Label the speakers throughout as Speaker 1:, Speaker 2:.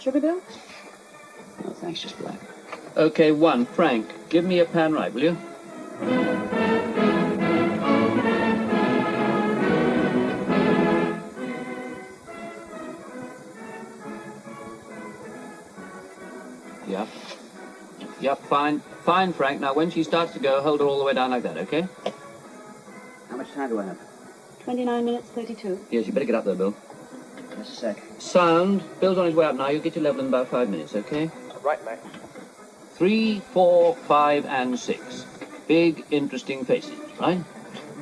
Speaker 1: Sugar bill? No, thanks, just black.
Speaker 2: Okay, one. Frank, give me a pan right, will you? Yep. Yep, fine. Fine, Frank. Now, when she starts to go, hold her all the way down like that, okay?
Speaker 1: How much time do I have?
Speaker 3: 29 minutes, 32.
Speaker 2: Yes, you better get up there, Bill.
Speaker 1: Just a sec.
Speaker 2: Sound. Bill's on his way up now. You'll get your level in about 5 minutes, okay?
Speaker 4: Right, Mac.
Speaker 2: 3, 4, 5, and 6. Big, interesting faces, right?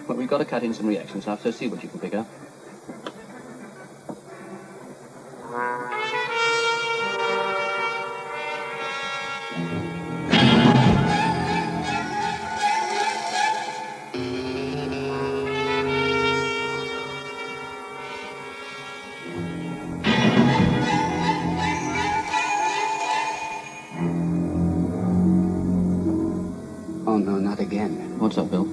Speaker 2: Well, we've got to cut in some reaction stuff, so see what you can pick up.
Speaker 1: Oh, no, not again.
Speaker 2: What's up, Bill?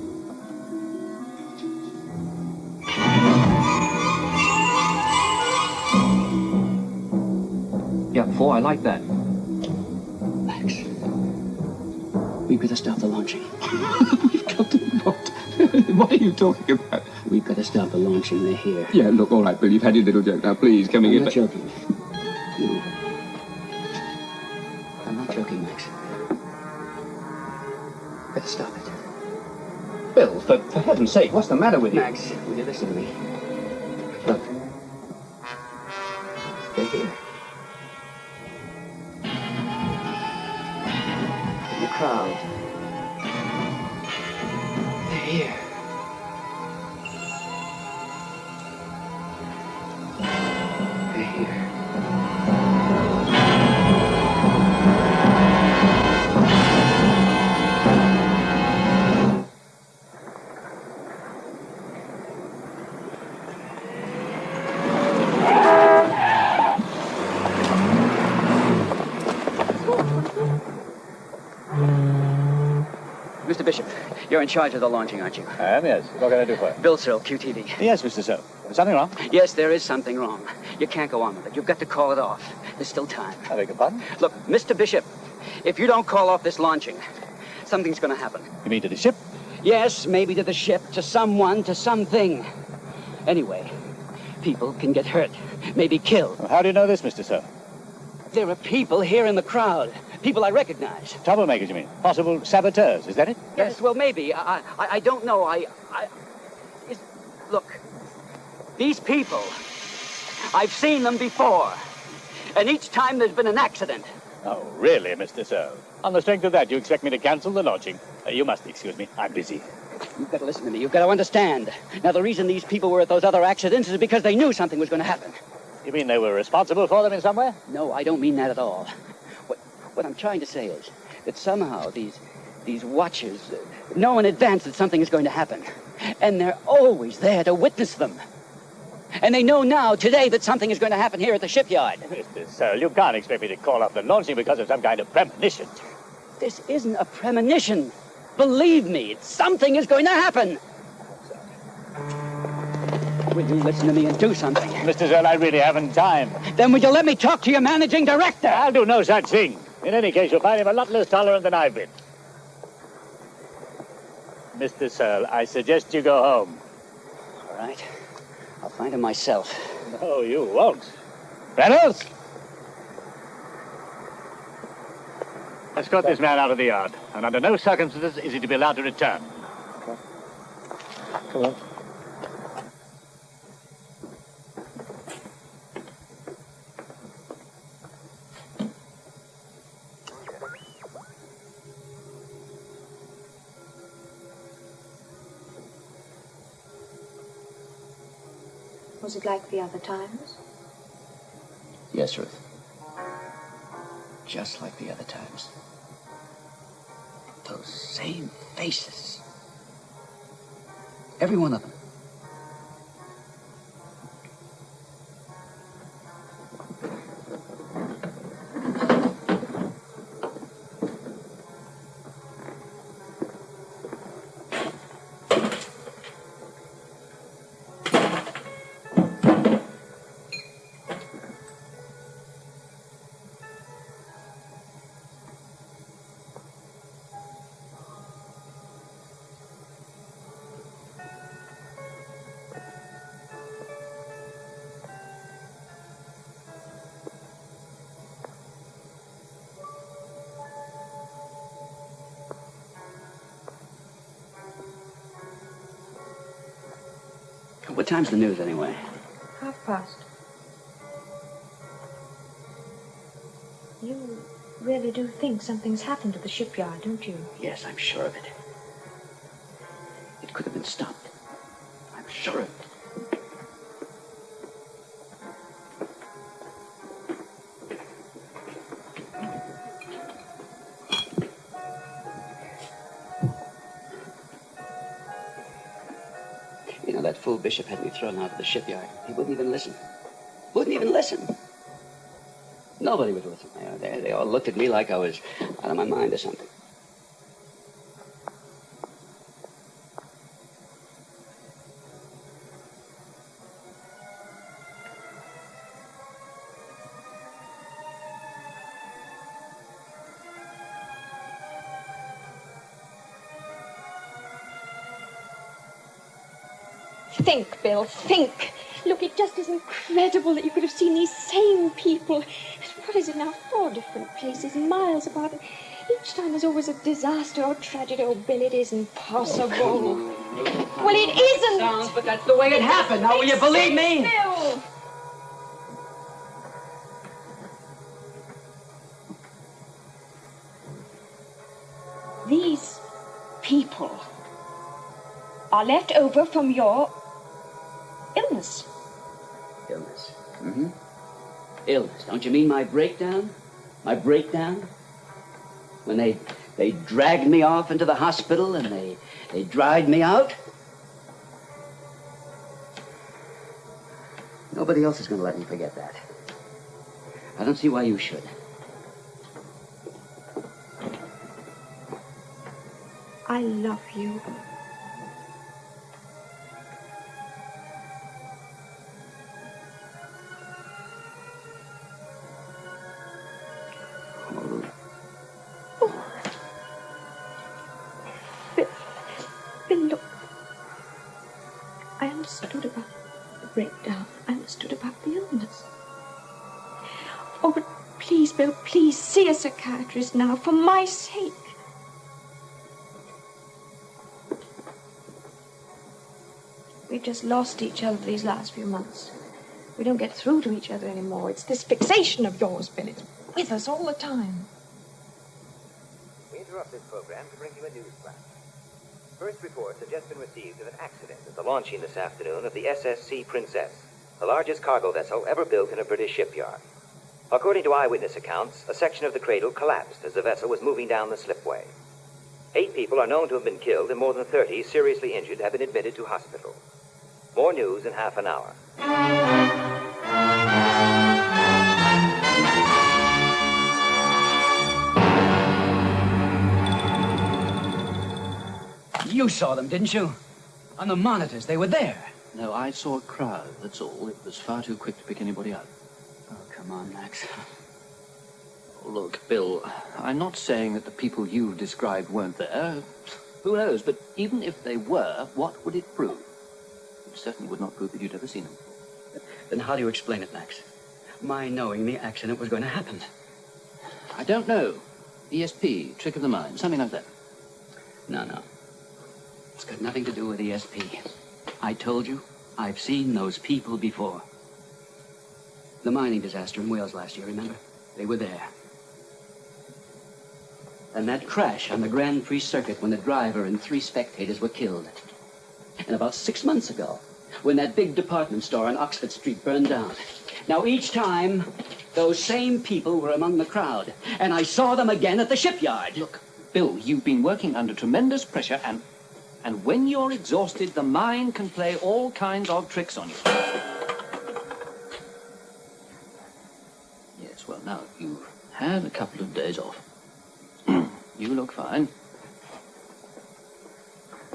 Speaker 2: Yeah, 4, I like that.
Speaker 1: Max, we've got to stop the launching.
Speaker 5: We've got to what? What are you talking about?
Speaker 1: We've got to stop the launching. They're here.
Speaker 5: Yeah, look, all right, Bill, you've had your little joke. Now, please, can we
Speaker 1: I'm
Speaker 5: get
Speaker 1: not
Speaker 5: back?
Speaker 1: joking. No. I'm not joking, Max. Better stop it.
Speaker 2: Bill, for heaven's sake, what's the matter with you?
Speaker 1: Max, will you listen to me? Look. They're here. In the crowd. They're here. They're here. Mr. Bishop, you're in charge of the launching, aren't you?
Speaker 4: I am, yes. What can I do for you?
Speaker 1: Bill Searle, QTV.
Speaker 4: Yes, Mr. Searle. Something wrong?
Speaker 1: Yes, there is something wrong. You can't go on with it. You've got to call it off. There's still time.
Speaker 4: I beg your pardon?
Speaker 1: Look, Mr. Bishop, if you don't call off this launching, something's going to happen.
Speaker 4: You mean to the ship?
Speaker 1: Yes, maybe to the ship, to someone, to something. Anyway, people can get hurt, maybe killed.
Speaker 4: Well, how do you know this, Mr. Searle?
Speaker 1: There are people here in the crowd. People I recognize.
Speaker 4: Troublemakers, you mean? Possible saboteurs, is that it?
Speaker 1: Yes, well, maybe. I don't know. Look, these people, I've seen them before. And each time there's been an accident.
Speaker 4: Oh, really, Mr. Searle? On the strength of that, you expect me to cancel the launching? You must excuse me. I'm busy.
Speaker 1: You've got to listen to me. You've got to understand. Now, the reason these people were at those other accidents is because they knew something was going to happen.
Speaker 4: You mean they were responsible for them in some way?
Speaker 1: No, I don't mean that at all. What I'm trying to say is that somehow these watchers know in advance that something is going to happen. And they're always there to witness them. And they know now, today, that something is going to happen here at the shipyard.
Speaker 4: Mr. Searle, you can't expect me to call off the launching because of some kind of premonition.
Speaker 1: This isn't a premonition. Believe me, something is going to happen. Will you listen to me and do something?
Speaker 4: Mr. Searle, I really haven't time.
Speaker 1: Then will you let me talk to your managing director?
Speaker 4: I'll do no such thing. In any case, you'll find him a lot less tolerant than I've been. Mr. Searle, I suggest you go home.
Speaker 1: All right. I'll find him myself.
Speaker 4: No, you won't. Reynolds! Escort this man out of the yard, and under no circumstances is he to be allowed to return. Come on.
Speaker 3: Was it like the other times?
Speaker 2: Yes, Ruth. Just like the other times. Those same faces.
Speaker 1: Every one of them. What time's the news, anyway?
Speaker 3: 1:30. You really do think something's happened to the shipyard, don't you?
Speaker 1: Yes, I'm sure of it. It could have been stopped. I'm sure of it. You know, that fool Bishop had me thrown out of the shipyard. He wouldn't even listen. Wouldn't even listen. Nobody would listen. They all looked at me like I was out of my mind or something.
Speaker 6: Think, Bill, think. Look, it just is incredible that you could have seen these same people. What is it now? 4 different places, miles apart. Each time there's always a disaster or tragedy. Oh, Bill, it isn't possible.
Speaker 1: Oh,
Speaker 6: well, it isn't.
Speaker 1: Sounds, but that's the way it happened. Now, will you believe me?
Speaker 6: Bill. These people are left over from your illness.
Speaker 1: Illness. Mm-hmm. Illness. Don't you mean my breakdown? My breakdown? When they dragged me off into the hospital and they dried me out? Nobody else is going to let me forget that. I don't see why you should.
Speaker 3: I love you.
Speaker 6: Bill, look. I understood about the breakdown. I understood about the illness. Oh, but please, Bill, please see a psychiatrist now, for my sake. We've just lost each other these last few months. We don't get through to each other anymore. It's this fixation of yours, Bill. It's with us all the time.
Speaker 7: We interrupt this program to bring you a news flash. First reports have just been received of an accident at the launching this afternoon of the SSC Princess, the largest cargo vessel ever built in a British shipyard. According to eyewitness accounts, a section of the cradle collapsed as the vessel was moving down the slipway. 8 people are known to have been killed and more than 30 seriously injured have been admitted to hospital. More news in half an hour.
Speaker 1: You saw them, didn't you? On the monitors, they were there.
Speaker 2: No, I saw a crowd, that's all. It was far too quick to pick anybody out.
Speaker 1: Oh, come on, Max.
Speaker 2: Oh, look, Bill, I'm not saying that the people you've described weren't there. Who knows? But even if they were, what would it prove? It certainly would not prove that you'd ever seen them.
Speaker 1: Then how do you explain it, Max? My knowing the accident was going to happen.
Speaker 2: I don't know. ESP, trick of the mind, something like that.
Speaker 1: No. It's got nothing to do with ESP. I told you, I've seen those people before. The mining disaster in Wales last year, remember? They were there. And that crash on the Grand Prix circuit when the driver and 3 spectators were killed. And about 6 months ago, when that big department store on Oxford Street burned down. Now, each time, those same people were among the crowd. And I saw them again at the shipyard.
Speaker 2: Look, Bill, you've been working under tremendous pressure and... And when you're exhausted, the mind can play all kinds of tricks on you. Yes, well, now, you've had a couple of days off. You look fine.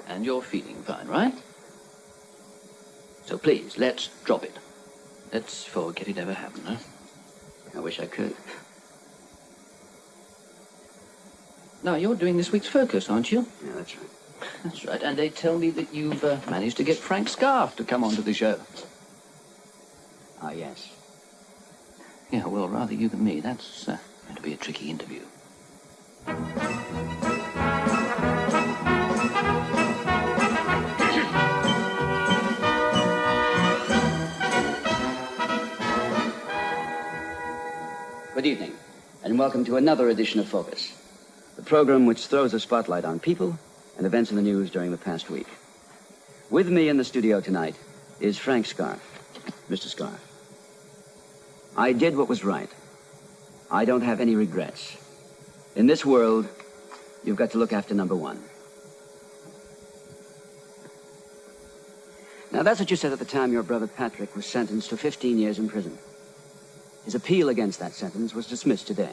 Speaker 2: And you're feeling fine, right? So please, let's drop it. Let's forget it ever happened, huh? I wish I could. Now, you're doing this week's Focus, aren't you?
Speaker 1: Yeah, that's right.
Speaker 2: That's right. And they tell me that you've managed to get Frank Scarf to come onto the show.
Speaker 1: Ah, yes.
Speaker 2: Yeah, well, rather you than me. That's going to be a tricky interview.
Speaker 1: Good evening, and welcome to another edition of Focus, the program which throws a spotlight on people and events in the news during the past week. With me in the studio tonight is Frank Scarf. Mr. Scarf, I did what was right. I don't have any regrets. In this world, you've got to look after number one. Now, that's what you said at the time your brother Patrick was sentenced to 15 years in prison. His appeal against that sentence was dismissed today.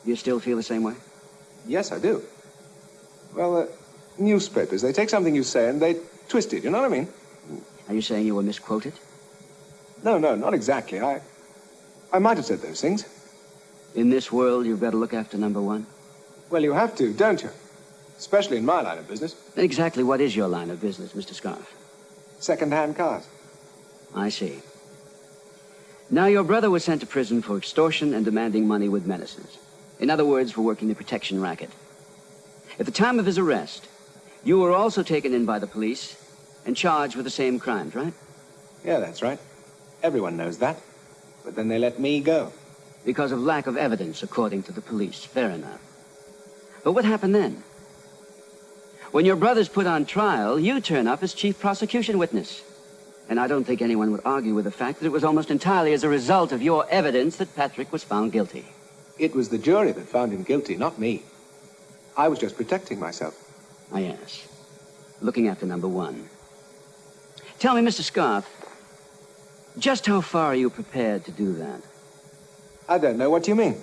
Speaker 1: Do you still feel the same way?
Speaker 8: Yes, I do. Well, newspapers, they take something you say and they twist it, you know what I mean?
Speaker 1: Are you saying you were misquoted?
Speaker 8: No, not exactly. I might have said those things.
Speaker 1: In this world, you've got to look after number one?
Speaker 8: Well, you have to, don't you? Especially in my line of business.
Speaker 1: Exactly what is your line of business, Mr. Scarf?
Speaker 8: Second-hand cars.
Speaker 1: I see. Now, your brother was sent to prison for extortion and demanding money with menaces. In other words, for working the protection racket. At the time of his arrest, you were also taken in by the police and charged with the same crimes, right?
Speaker 8: Yeah, that's right. Everyone knows that. But then they let me go.
Speaker 1: Because of lack of evidence, according to the police. Fair enough. But what happened then? When your brother's put on trial, you turn up as chief prosecution witness. And I don't think anyone would argue with the fact that it was almost entirely as a result of your evidence that Patrick was found guilty.
Speaker 8: It was the jury that found him guilty, not me. I was just protecting myself.
Speaker 1: Ah, yes. Looking after number one. Tell me, Mr. Scarf, just how far are you prepared to do that?
Speaker 8: I don't know. What do you mean?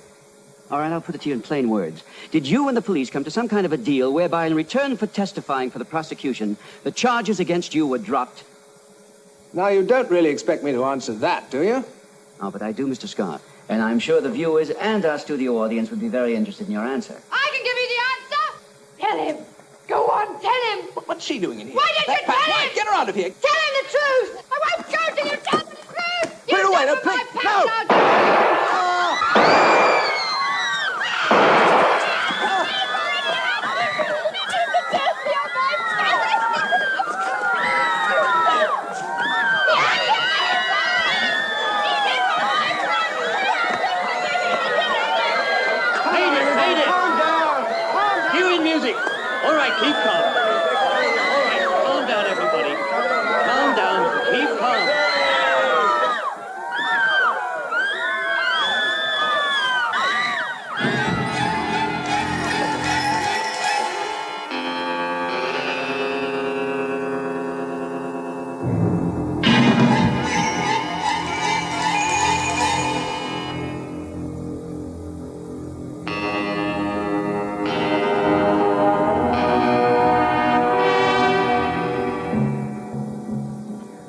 Speaker 1: All right, I'll put it to you in plain words. Did you and the police come to some kind of a deal whereby in return for testifying for the prosecution, the charges against you were dropped?
Speaker 8: Now, you don't really expect me to answer that, do you?
Speaker 1: Oh, but I do, Mr. Scarf. And I'm sure the viewers and our studio audience would be very interested in your answer.
Speaker 6: I can give you the answer. Tell him. Go on, tell him.
Speaker 8: What's she doing in here?
Speaker 6: Why didn't you tell him?
Speaker 8: Get her out of here.
Speaker 6: Tell him the truth. I won't go till you tell the truth.
Speaker 8: Put it away, no, please. No.
Speaker 2: All right, keep calm. All right, calm down, everybody. Calm down. Keep calm.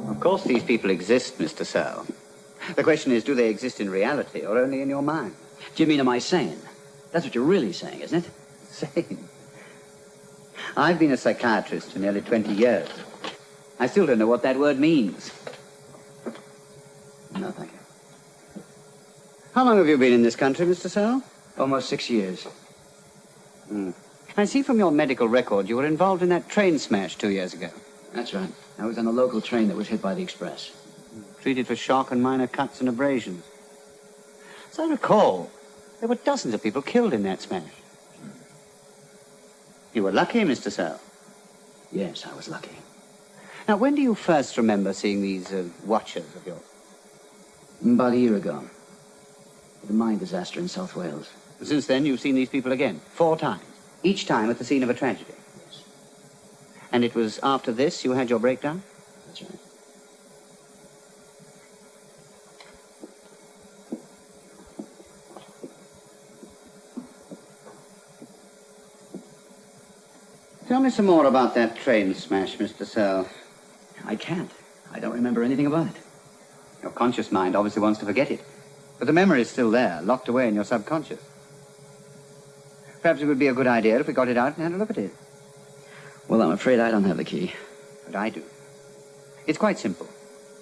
Speaker 9: Of course these people exist, Mr. Searle. The question is, do they exist in reality or only in your mind?
Speaker 1: Do you mean, am I sane? That's what you're really saying, isn't it?
Speaker 9: Sane? I've been a psychiatrist for nearly 20 years. I still don't know what that word means.
Speaker 1: No, thank you.
Speaker 9: How long have you been in this country, Mr. Searle?
Speaker 1: Almost 6 years.
Speaker 9: I see from your medical record you were involved in that train smash 2 years ago.
Speaker 1: That's right. I was on a local train that was hit by the express.
Speaker 9: Treated for shock and minor cuts and abrasions. As I recall, there were dozens of people killed in that smash. You were lucky, Mr. Searle.
Speaker 1: Yes, I was lucky.
Speaker 9: Now, when do you first remember seeing these watchers of yours?
Speaker 1: About a year ago. The mine disaster in South Wales.
Speaker 9: Since then, you've seen these people again, 4 times, each time at the scene of a tragedy.
Speaker 1: Yes.
Speaker 9: And it was after this you had your breakdown?
Speaker 1: That's right.
Speaker 9: Tell me some more about that train smash, Mr. Searle.
Speaker 1: I can't. I don't remember anything about it.
Speaker 9: Your conscious mind obviously wants to forget it. But the memory is still there, locked away in your subconscious. Perhaps it would be a good idea if we got it out and had a look at it.
Speaker 1: Well, I'm afraid I don't have the key.
Speaker 9: But I do. It's quite simple.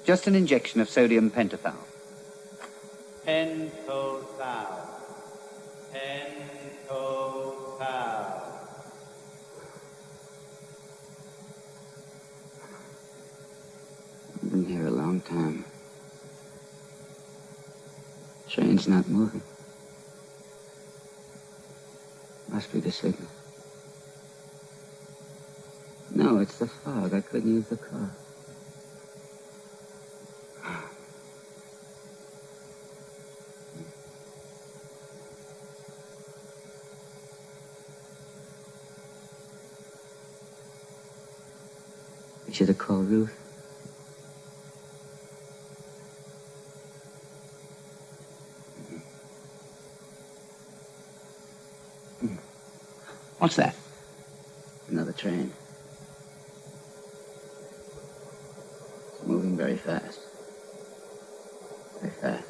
Speaker 9: Just an injection of sodium pentothal. Pentothal. Pentothal.
Speaker 1: I've been here a long time. Train's not moving. Must be the signal. No, it's the fog. I couldn't use the car. I should have called Ruth.
Speaker 9: What's that?
Speaker 1: Another train. It's moving very fast. Very fast.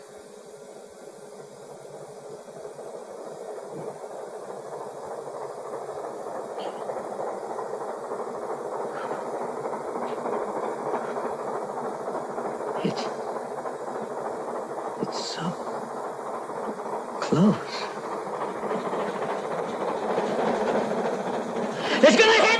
Speaker 1: It's so close. It's gonna hit!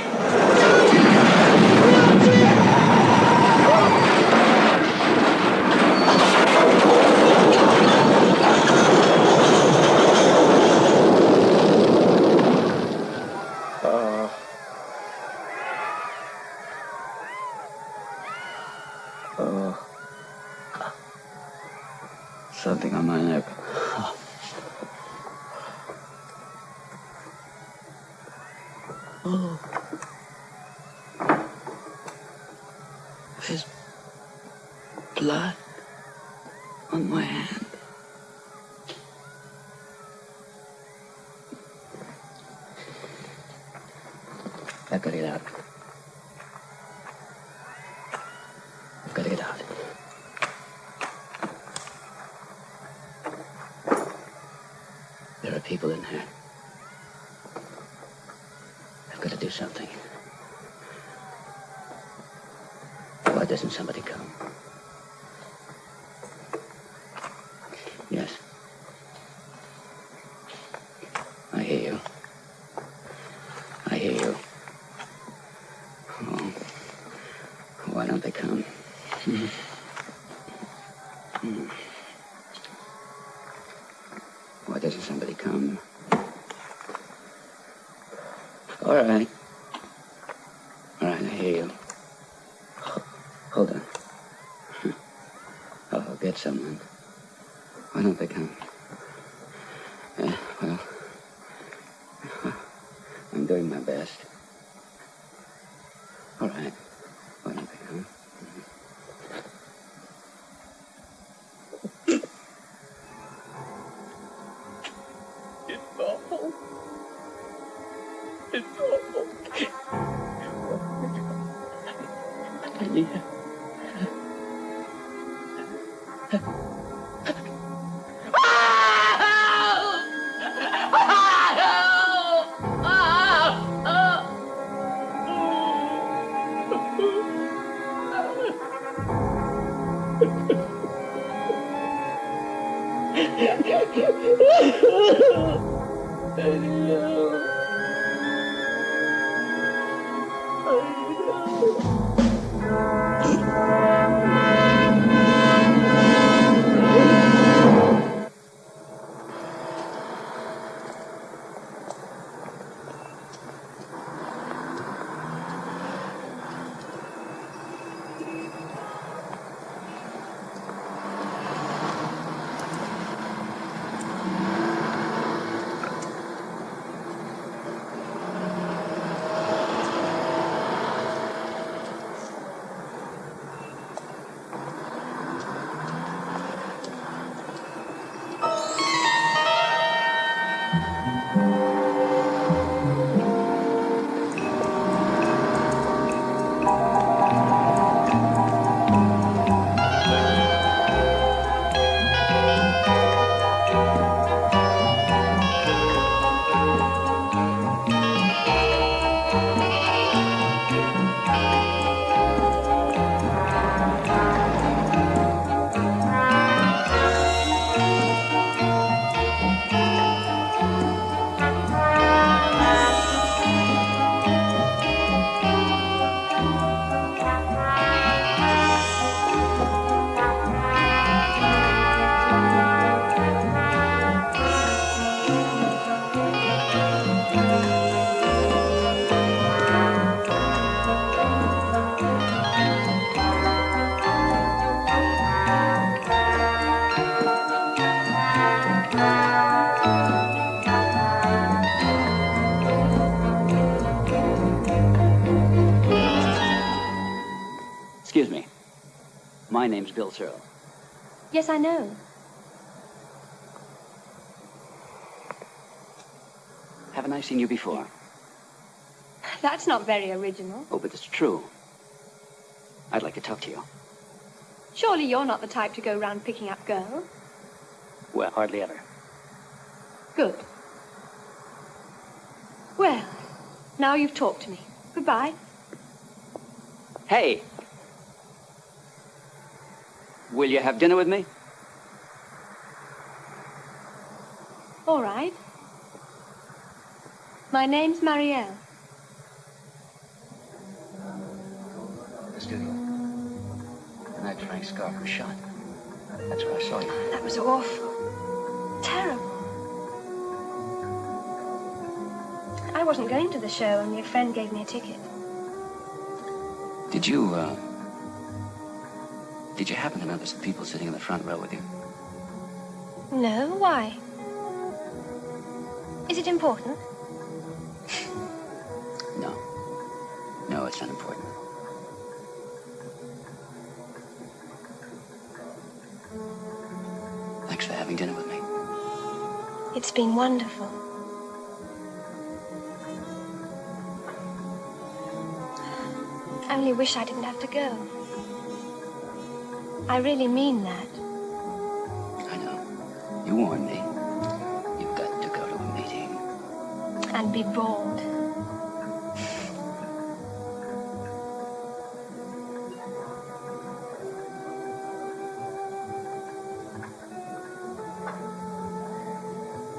Speaker 1: Something on my neck. Oh. There's blood on my hand. I've got to get out. I've got to get out. There are people in here. I've got to do something. Why doesn't somebody come? Yes. I hear you. I hear you. Oh. Why don't they come? Why doesn't somebody come? All right. All right, I hear you. Hold on. I'll get someone. Why don't they come? Well, I'm doing my best. All right. Why don't they come? It's awful. It's awful. Yeah. name's Bill Searle.
Speaker 6: Yes, I know.
Speaker 1: Haven't I seen you before?
Speaker 6: That's not very original.
Speaker 1: Oh, but it's true. I'd like to talk to you.
Speaker 6: Surely you're not the type to go round picking up girls.
Speaker 1: Well, hardly ever.
Speaker 6: Good. Well, now you've talked to me. Goodbye.
Speaker 1: Hey! Will you have dinner with me?
Speaker 6: All right. My name's Marielle.
Speaker 9: The studio. The night Frank Scarf was shot. That's where I saw you.
Speaker 6: That was awful. Terrible. I wasn't going to the show, and your friend gave me a ticket.
Speaker 1: Did you happen to notice the people sitting in the front row with you?
Speaker 6: No, why? Is it important?
Speaker 1: No. No, it's not important. Thanks for having dinner with me.
Speaker 6: It's been wonderful. I only wish I didn't have to go. I really mean that.
Speaker 1: I know. You warned me. You've got to go to a meeting.
Speaker 6: And be bored.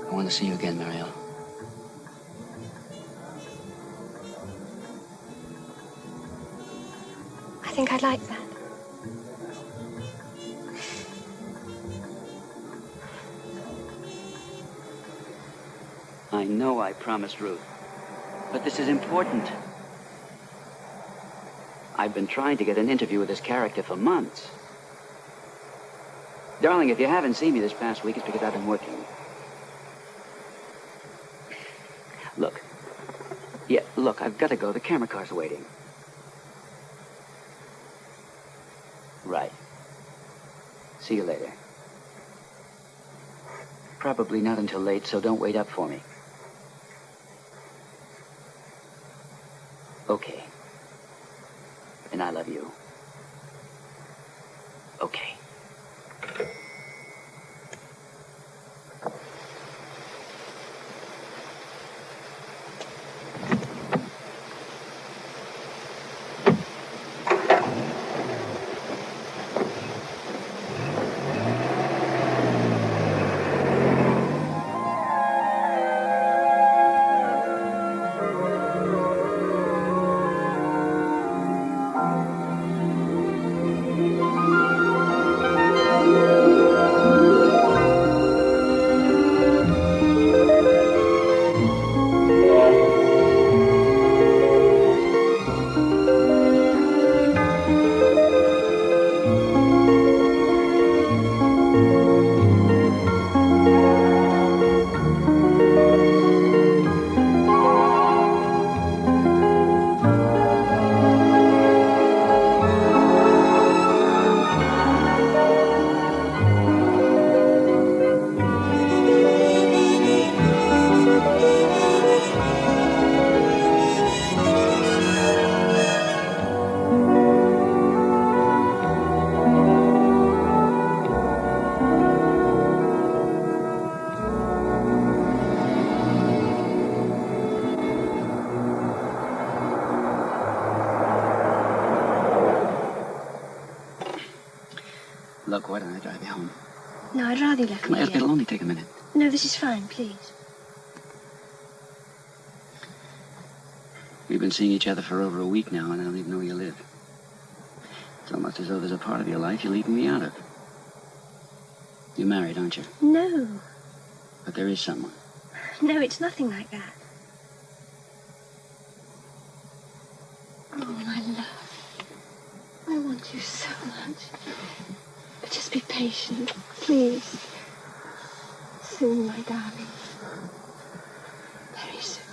Speaker 1: I want to see you again, Marielle.
Speaker 6: I think I'd like that.
Speaker 1: I know I promised Ruth, but this is important. I've been trying to get an interview with this character for months. Darling, if you haven't seen me this past week, it's because I've been working. Look. Yeah, look, I've got to go. The camera car's waiting. Right. See you later. Probably not until late, so don't wait up for me. Okay. And I love you. Okay. Look, why don't I drive you home?
Speaker 6: No, I'd rather you left me here.
Speaker 1: It'll only take a minute.
Speaker 6: No, this is fine, please.
Speaker 1: We've been seeing each other for over a week now, and I don't even know where you live. It's almost as though there's a part of your life you're leaving me out of. You're married, aren't you?
Speaker 6: No.
Speaker 1: But there is someone.
Speaker 6: No, it's nothing like that. Oh, my love. I want you so much. But just be patient, please. Soon, my darling. Very soon.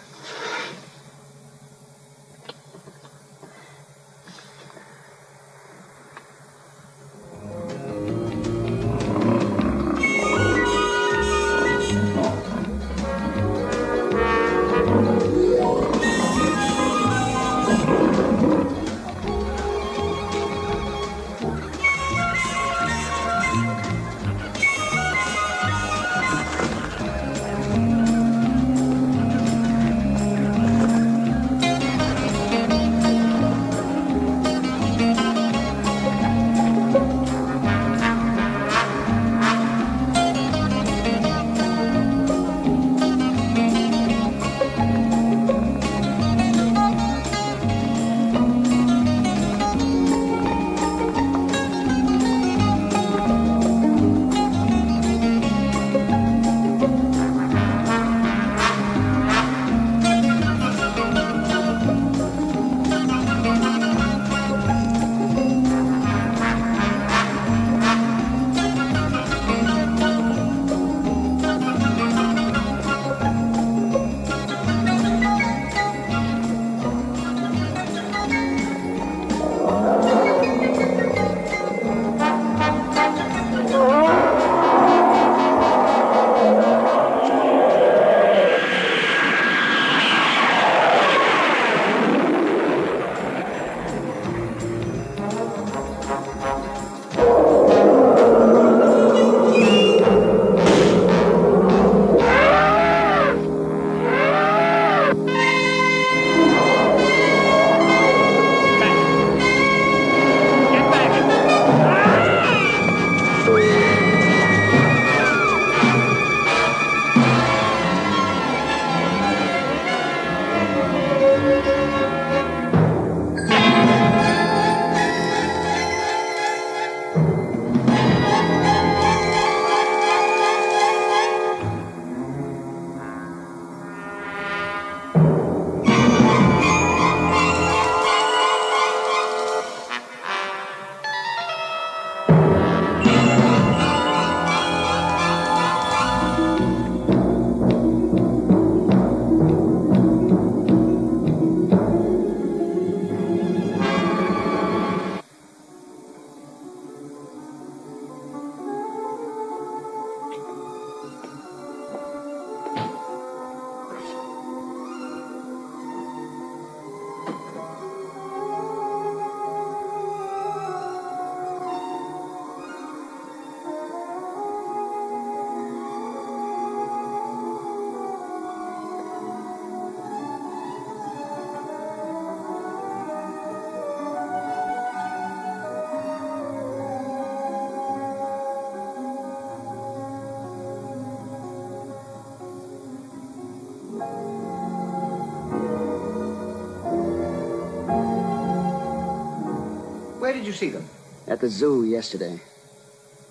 Speaker 9: Where did you see them?
Speaker 1: At the zoo yesterday.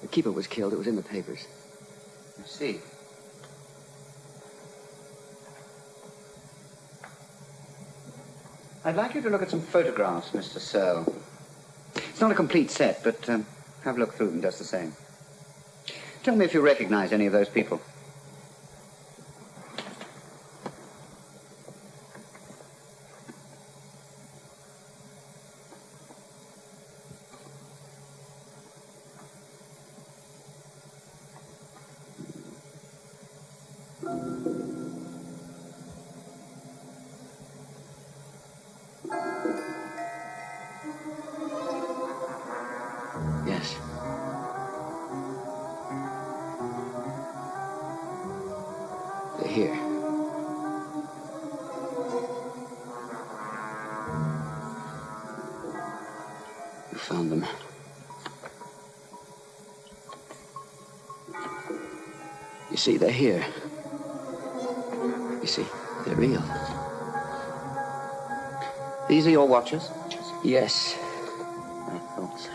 Speaker 1: The keeper was killed. It was in the papers.
Speaker 9: I see. I'd like you to look at some photographs, Mr. Searle. It's not a complete set, but have a look through them just the same. Tell me if you recognize any of those people.
Speaker 1: Yes. They're here. You found them. You see, they're here. You see, they're real.
Speaker 9: These are your watches?
Speaker 1: Yes.
Speaker 9: I thought so.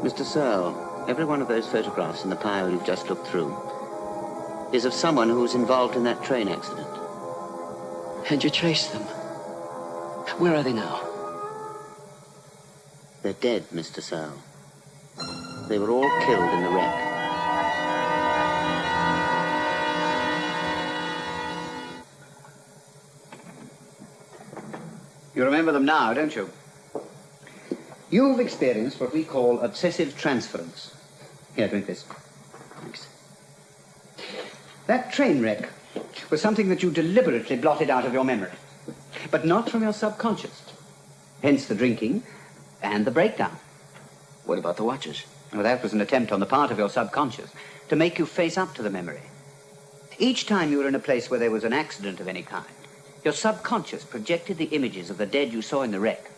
Speaker 9: Mr. Searle, every one of those photographs in the pile you've just looked through is of someone who was involved in that train accident.
Speaker 1: And you traced them. Where are they now?
Speaker 9: They're dead, Mr. Searle. They were all killed in the wreck. You remember them now, don't you? You've experienced what we call obsessive transference. Here, drink this.
Speaker 1: Thanks.
Speaker 9: That train wreck was something that you deliberately blotted out of your memory, but not from your subconscious. Hence the drinking and the breakdown.
Speaker 1: What about the watches?
Speaker 9: Well, that was an attempt on the part of your subconscious to make you face up to the memory. Each time you were in a place where there was an accident of any kind, your subconscious projected the images of the dead you saw in the wreck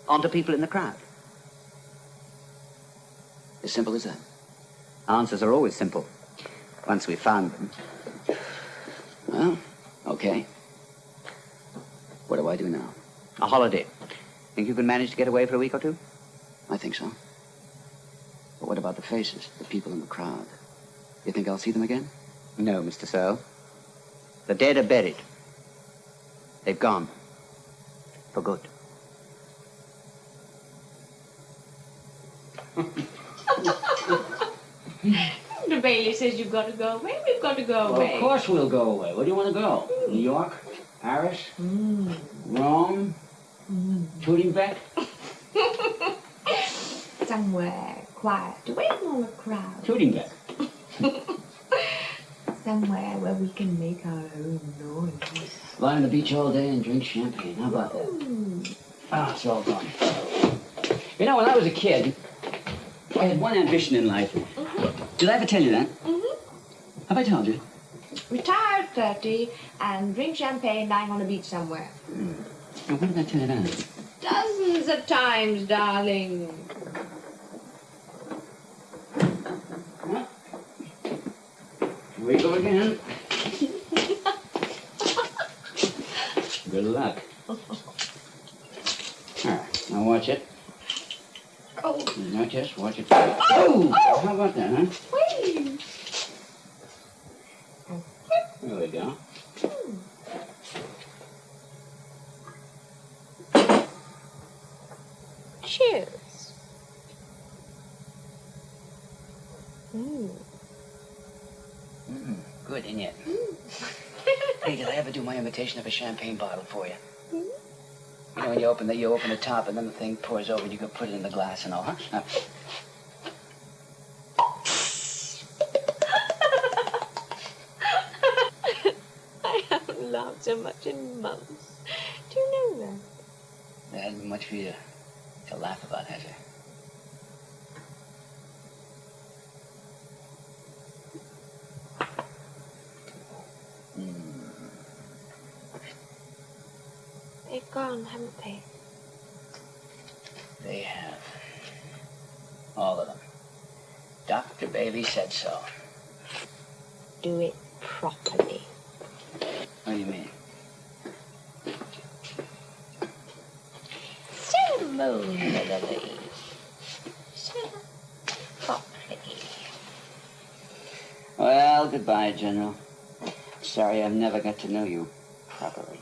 Speaker 9: onto people in the crowd.
Speaker 1: As simple as that?
Speaker 9: Answers are always simple, once we've found them.
Speaker 1: Well, okay. What do I do now?
Speaker 9: A holiday. Think you can manage to get away for a week or two?
Speaker 1: I think so. But what about the faces, the people in the crowd? You think I'll see them again?
Speaker 9: No, Mr. Searle. The dead are buried. They've gone. For good.
Speaker 3: The Bailey says you've got to go away. We've got to go
Speaker 1: Well,
Speaker 3: away.
Speaker 1: of course we'll go away. Where do you want to go? New York? Paris? Rome? Tootingbeck?
Speaker 3: Somewhere quiet, away from all the crowd.
Speaker 1: Tootingbeck.
Speaker 3: Somewhere where we can make our own noise.
Speaker 1: Lie on the beach all day and drink champagne. How about that? Ah, it's all gone. You know, when I was a kid, I had one ambition in life. Did I ever tell you that? Have I told you?
Speaker 3: Retire at 30 and drink champagne lying on a beach somewhere.
Speaker 1: Now, when did I tell you that?
Speaker 3: Dozens of times, darling.
Speaker 1: Huh? Here we go again. Good luck. All right, now watch it.
Speaker 3: Oh.
Speaker 1: Not just watch it. Oh! How about that, huh?
Speaker 3: Wait.
Speaker 1: There we go.
Speaker 6: Cheers.
Speaker 1: Good, ain't it? Hey, did I ever do my imitation of a champagne bottle for you? You know, when you open the top, and then the thing pours over, and you can put it in the glass and all, huh? Now,
Speaker 6: I haven't laughed so much in months. Do you know that?
Speaker 1: there hasn't been much for you to laugh about, has there?
Speaker 6: They've gone, haven't they?
Speaker 1: They have. All of them. Dr. Bailey said so.
Speaker 6: Do it properly.
Speaker 1: What do you mean?
Speaker 6: Ceremonially. Properly.
Speaker 1: Well, goodbye, General. Sorry I've never got to know you properly.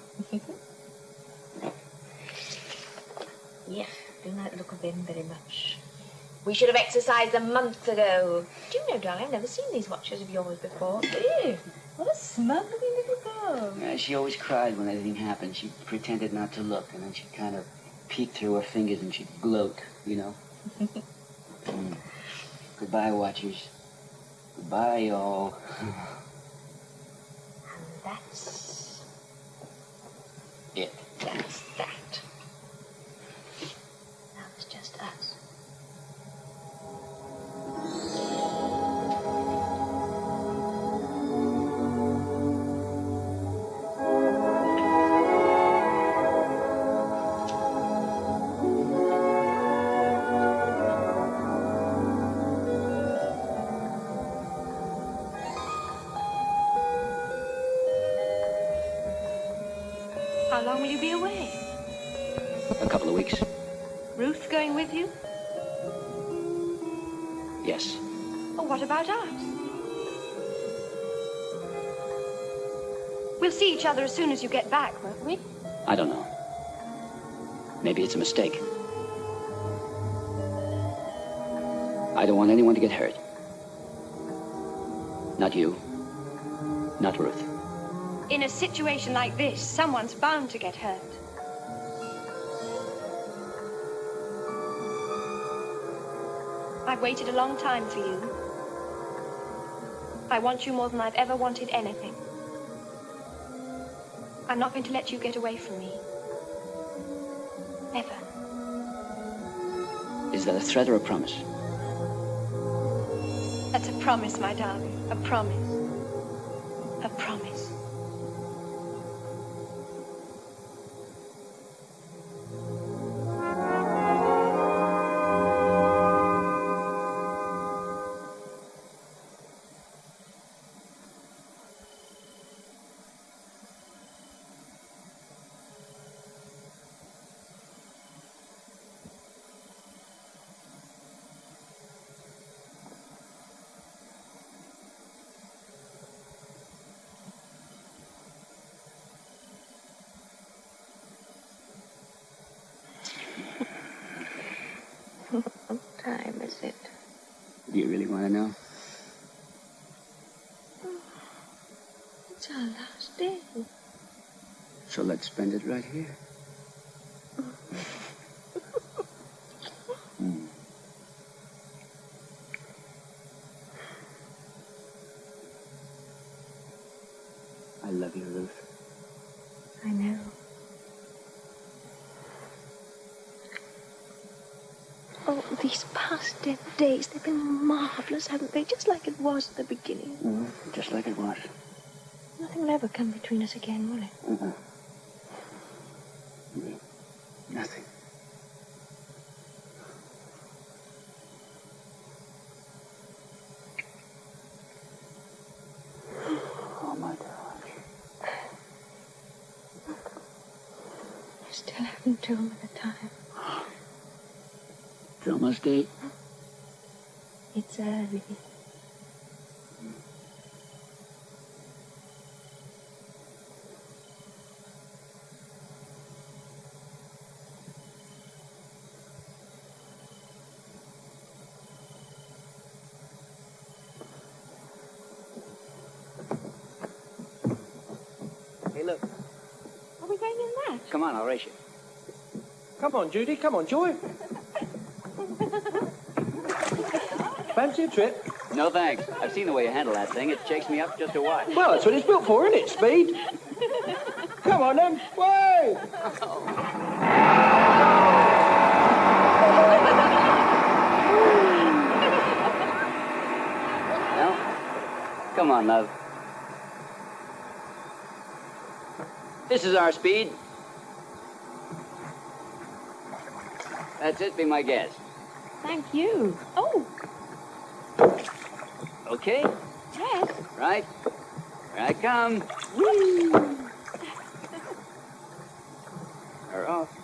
Speaker 6: Yeah, do not look of him very much. We should have exercised a month ago. Do you know, darling, I've never seen these watches of yours before. Ew, what a smuggly little girl.
Speaker 1: She always cried when anything happened. She pretended not to look, and then she'd kind of peek through her fingers and she'd gloat, you know. Goodbye, watchers. Goodbye, y'all.
Speaker 6: And that's
Speaker 1: It.
Speaker 6: That's that. Now it's just us.
Speaker 10: How long will you be away?
Speaker 1: A couple of weeks.
Speaker 10: Ruth going with you?
Speaker 1: Yes.
Speaker 10: Oh, what about us? We'll see each other as soon as you get back, won't we?
Speaker 1: I don't know. Maybe it's a mistake. I don't want anyone to get hurt. Not you. Not Ruth.
Speaker 10: In a situation like this, someone's bound to get hurt. I've waited a long time for you. I want you more than I've ever wanted anything. I'm not going to let you get away from me. Ever.
Speaker 1: Is that a threat or a promise?
Speaker 10: That's a promise, my darling. A promise. A promise.
Speaker 6: What time is it?
Speaker 1: Do you really want to know?
Speaker 6: It's our last day.
Speaker 1: So let's spend it right here. I love you, Ruth.
Speaker 6: I know. Oh, these past 10 days, they've been marvelous, haven't they? Just like it was at the beginning.
Speaker 1: Just like it was.
Speaker 6: Nothing will ever come between us again, will it?
Speaker 1: Nothing. Oh, my darling.
Speaker 6: I still haven't told me the time.
Speaker 1: It's almost 8.
Speaker 6: It's early.
Speaker 7: Hey, look.
Speaker 10: Are we going in that?
Speaker 1: Come on, I'll race you.
Speaker 11: Come on, Judy. Come on, Joy. Fancy a trip?
Speaker 1: No, thanks. I've seen the way you handle that thing. It shakes me up just to watch.
Speaker 11: Well, that's what it's built for, isn't it? Speed. Come on, then. Way!
Speaker 1: Well, come on, love. This is our speed. That's it. Be my guest.
Speaker 10: Thank you. Oh,
Speaker 1: Okay?
Speaker 6: Yes.
Speaker 1: Right. Here I come. They're off.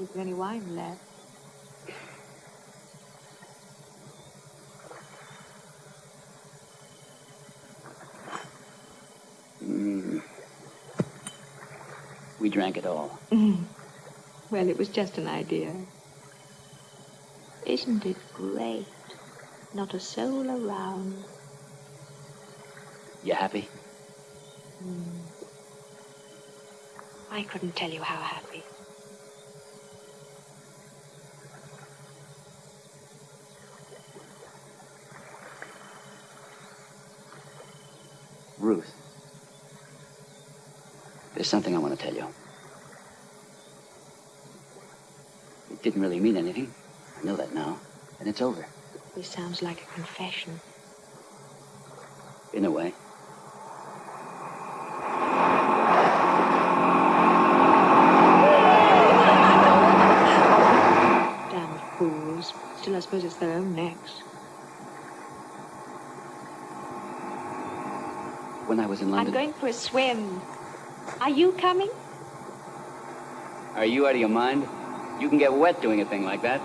Speaker 3: Is there any wine left?
Speaker 1: We drank it all.
Speaker 3: Well, it was just an idea. Isn't it great? Not a soul around.
Speaker 1: You happy?
Speaker 3: I couldn't tell you how happy.
Speaker 1: Ruth. There's something I want to tell you. It didn't really mean anything. I know that now. And it's over.
Speaker 3: This sounds like a confession.
Speaker 1: In a way.
Speaker 3: Damn fools. Still, I suppose it's their own necks.
Speaker 1: When I was in London...
Speaker 6: I'm going for a swim. Are you coming?
Speaker 1: Are you out of your mind? You can get wet doing a thing like that.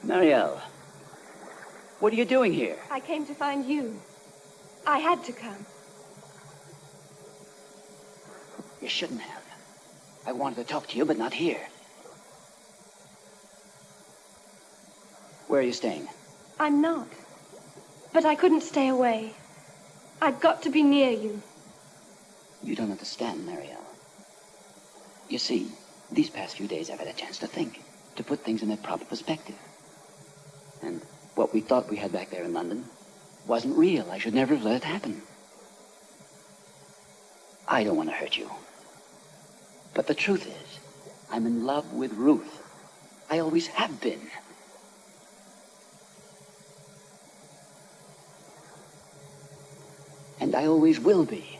Speaker 1: Marielle, what are you doing here?
Speaker 6: I came to find you. I had to come.
Speaker 1: You shouldn't have. I wanted to talk to you, but not here. Where are you staying?
Speaker 6: I'm not. But I couldn't stay away. I've got to be near you.
Speaker 1: You don't understand, Marielle. You see, these past few days I've had a chance to think, to put things in their proper perspective. And what we thought we had back there in London wasn't real. I should never have let it happen. I don't want to hurt you. But the truth is, I'm in love with Ruth. I always have been. And I always will be.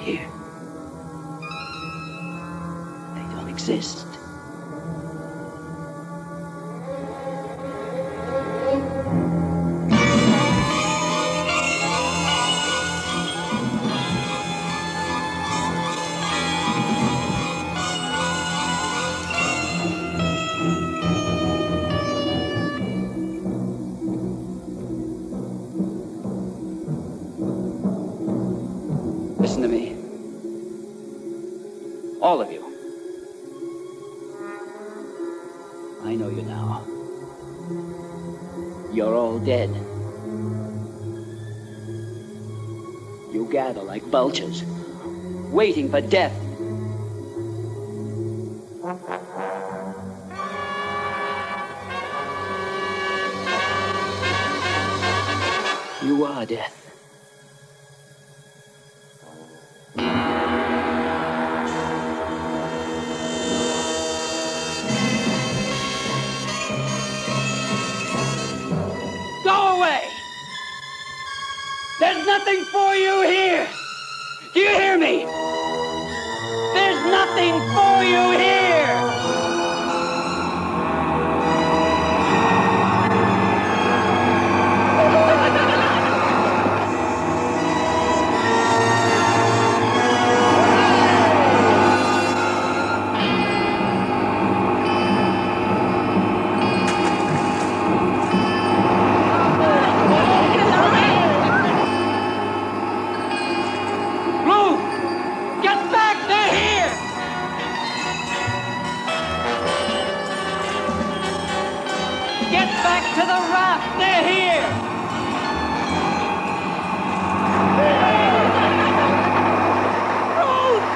Speaker 1: Here. They don't exist. All of you. I know you now. You're all dead. You gather like vultures, waiting for death. You are death. Go away! There's nothing for you here! Do you hear me? There's nothing for you here! To the raft! They're here! Ruth!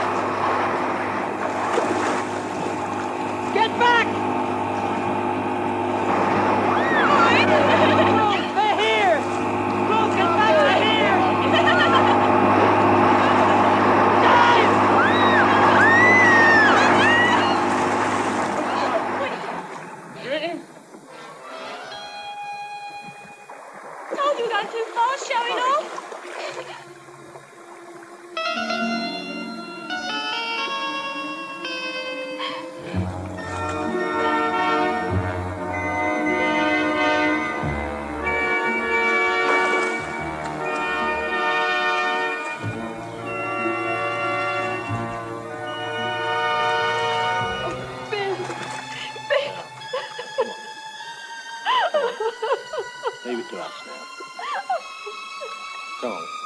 Speaker 1: Get back! Ruth, they're here! Ruth, get back! They're here! Guys!
Speaker 6: Told you gone too far, showing off.
Speaker 4: Leave it to us now. Come on.